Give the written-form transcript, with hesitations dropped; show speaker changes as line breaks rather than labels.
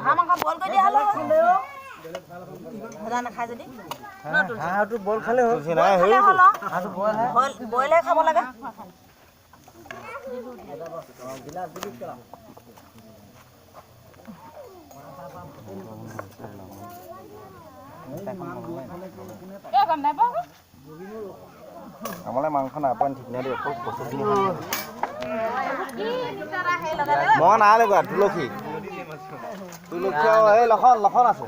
হাঁহ মাংস বইল কৰি দিয়া হ'লে ভজা নাখায় যদি
হাঁহটো বইল খালে হ'ল
বইলহে খাব লাগে
আমালে মাংস নাপান ঠিক নাই দেই কচু মই নাই লগা তুলসী এই লখন আছে